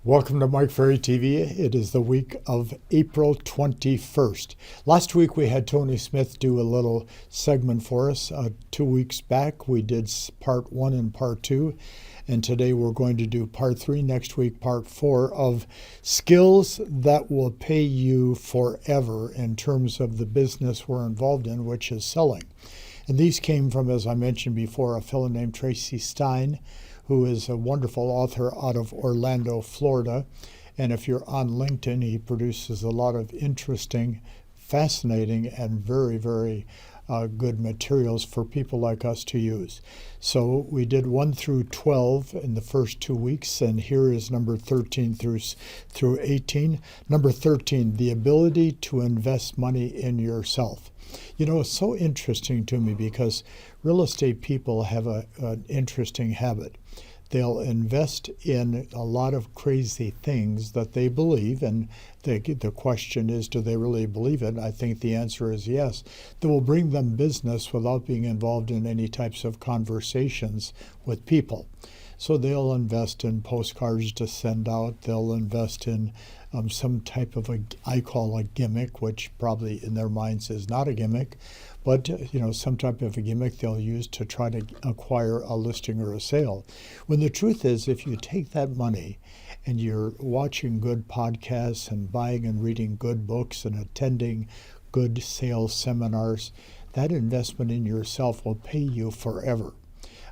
Welcome to Mike Ferry TV. It is the week of April 21st. Last week we had Tony Smith do a little segment for us. 2 weeks back we did part 1 and part 2. And today we're going to do part 3. Next week, part 4 of skills that will pay you forever in terms of the business we're involved in, which is selling. And these came from, as I mentioned before, a fellow named Tracy Stein, who is a wonderful author out of Orlando, Florida. And if you're on LinkedIn, he produces a lot of interesting, fascinating, and very, very good materials for people like us to use. So we did 1 through 12 in the first 2 weeks, and here is number 13 through 18. Number 13, the ability to invest money in yourself. You know, it's so interesting to me because real estate people have an interesting habit. They'll invest in a lot of crazy things that they believe, and the question is, do they really believe it? I think the answer is yes. That will bring them business without being involved in any types of conversations with people. So they'll invest in postcards to send out. They'll invest in some type of I call a gimmick, which probably in their minds is not a gimmick, but some type of a gimmick they'll use to try to acquire a listing or a sale. When the truth is, if you take that money and you're watching good podcasts and buying and reading good books and attending good sales seminars, that investment in yourself will pay you forever.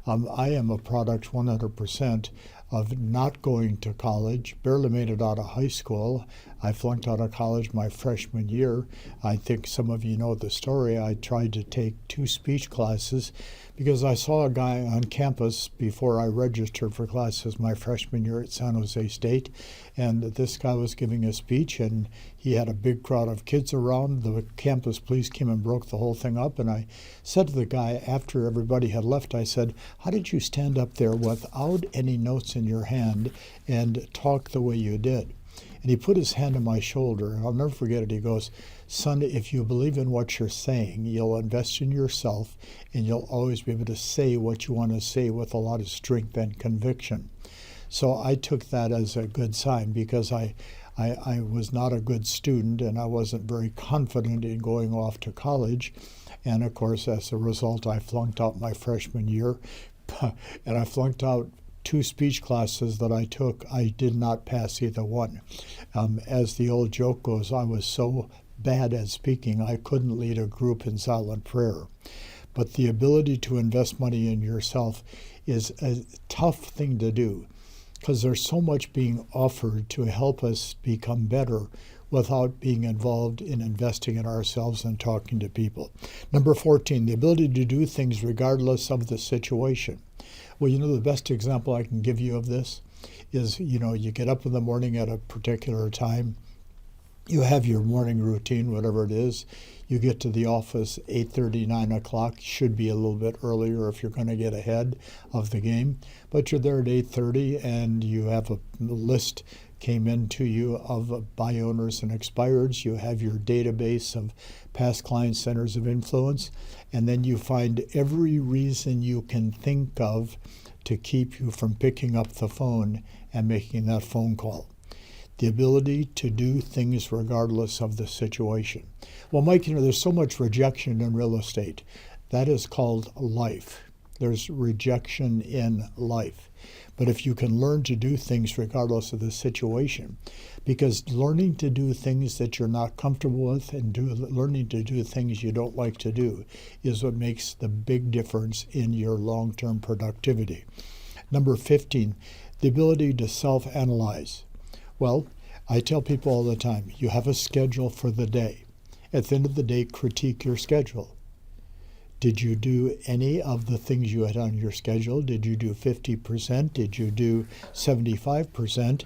I am a product 100% of not going to college, barely made it out of high school. I flunked out of college my freshman year. I think some of you know the story. I tried to take 2 speech classes because I saw a guy on campus before I registered for classes my freshman year at San Jose State, and this guy was giving a speech, and he had a big crowd of kids around. The campus police came and broke the whole thing up, and I said to the guy after everybody had left, I said, "How did you stand up there without any notes in your hand and talk the way you did?" And he put his hand on my shoulder, and I'll never forget it. He goes, "Son, if you believe in what you're saying, you'll invest in yourself, and you'll always be able to say what you want to say with a lot of strength and conviction." So I took that as a good sign because I was not a good student, and I wasn't very confident in going off to college. And of course, as a result, I flunked out my freshman year, and I flunked out 2 speech classes that I took. I did not pass either one. As the old joke goes, I was so bad at speaking, I couldn't lead a group in silent prayer. But the ability to invest money in yourself is a tough thing to do because there's so much being offered to help us become better without being involved in investing in ourselves and talking to people. Number 14, the ability to do things regardless of the situation. Well, the best example I can give you of this is, you get up in the morning at a particular time. You have your morning routine, whatever it is. You get to the office 8:30, 9 o'clock. Should be a little bit earlier if you're going to get ahead of the game. But you're there at 8:30 and you have a list came into you of buy owners and expireds. You have your database of past client centers of influence. And then you find every reason you can think of to keep you from picking up the phone and making that phone call. The ability to do things regardless of the situation. Well, Mike, there's so much rejection in real estate. That is called life. There's rejection in life. But if you can learn to do things regardless of the situation, because learning to do things that you're not comfortable with and learning to do things you don't like to do is what makes the big difference in your long-term productivity. Number 15, the ability to self-analyze. Well, I tell people all the time, you have a schedule for the day. At the end of the day, critique your schedule. Did you do any of the things you had on your schedule? Did you do 50%? Did you do 75%?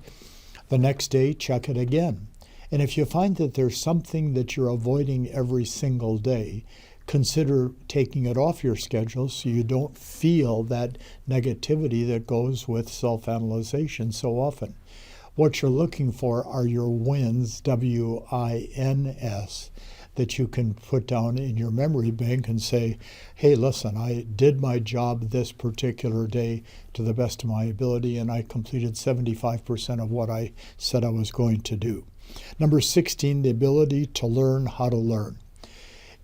The next day, check it again. And if you find that there's something that you're avoiding every single day, consider taking it off your schedule so you don't feel that negativity that goes with self-analyzation so often. What you're looking for are your wins, W-I-N-S, that you can put down in your memory bank and say, hey, listen, I did my job this particular day to the best of my ability, and I completed 75% of what I said I was going to do. Number 16, the ability to learn how to learn.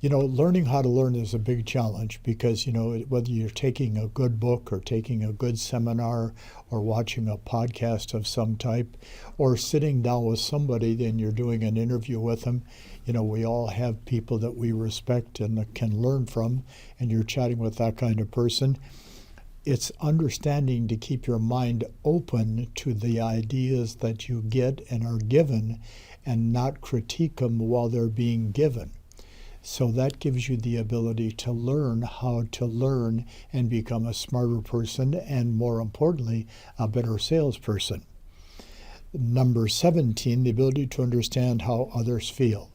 Learning how to learn is a big challenge because, whether you're taking a good book or taking a good seminar or watching a podcast of some type or sitting down with somebody and you're doing an interview with them, we all have people that we respect and can learn from, and you're chatting with that kind of person. It's understanding to keep your mind open to the ideas that you get and are given and not critique them while they're being given. So that gives you the ability to learn how to learn and become a smarter person and, more importantly, a better salesperson. Number 17, the ability to understand how others feel.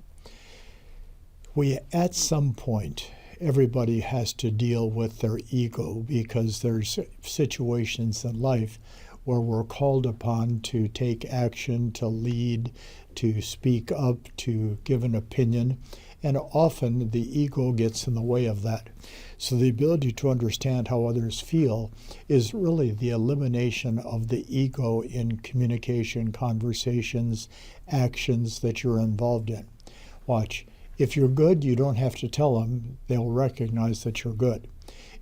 At some point, everybody has to deal with their ego because there's situations in life where we're called upon to take action, to lead, to speak up, to give an opinion. And often the ego gets in the way of that. So the ability to understand how others feel is really the elimination of the ego in communication, conversations, actions that you're involved in. Watch. If you're good, you don't have to tell them. They'll recognize that you're good.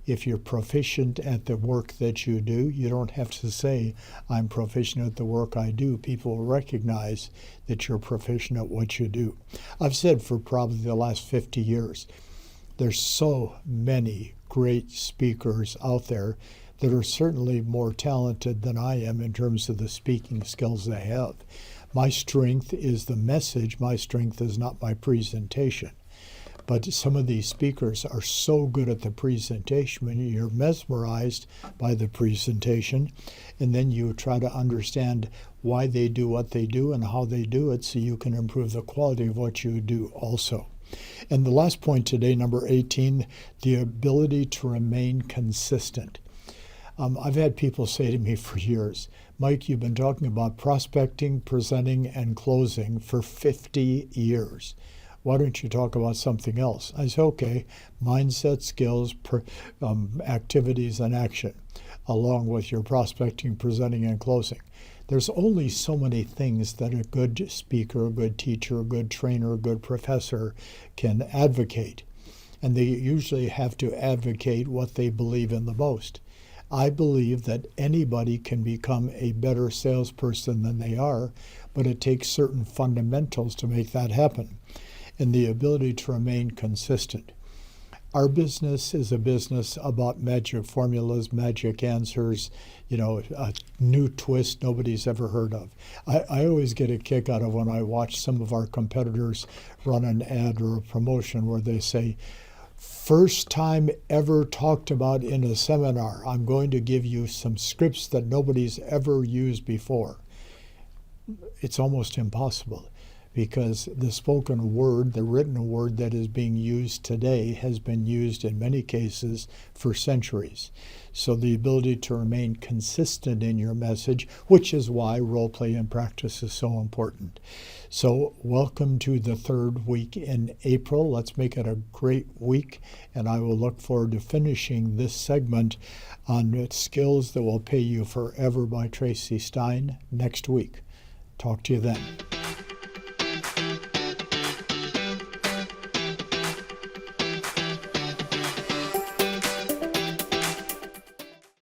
If you're proficient at the work that you do, you don't have to say, I'm proficient at the work I do. People will recognize that you're proficient at what you do. I've said for probably the last 50 years, there's so many great speakers out there that are certainly more talented than I am in terms of the speaking skills they have. My strength is the message. My strength is not my presentation. But some of these speakers are so good at the presentation, when you're mesmerized by the presentation, and then you try to understand why they do what they do and how they do it so you can improve the quality of what you do also. And the last point today, number 18, the ability to remain consistent. I've had people say to me for years, Mike, you've been talking about prospecting, presenting, and closing for 50 years. Why don't you talk about something else? I say, okay, mindset, skills, activities, and action, along with your prospecting, presenting, and closing. There's only so many things that a good speaker, a good teacher, a good trainer, a good professor can advocate. And they usually have to advocate what they believe in the most. I believe that anybody can become a better salesperson than they are, but it takes certain fundamentals to make that happen. And the ability to remain consistent. Our business is a business about magic formulas, magic answers, a new twist nobody's ever heard of. I always get a kick out of when I watch some of our competitors run an ad or a promotion where they say, first time ever talked about in a seminar, I'm going to give you some scripts that nobody's ever used before. It's almost impossible. Because the spoken word, the written word that is being used today has been used in many cases for centuries. So the ability to remain consistent in your message, which is why role play and practice is so important. So welcome to the third week in April. Let's make it a great week, and I will look forward to finishing this segment on Skills That Will Pay You Forever by Tracy Stein next week. Talk to you then.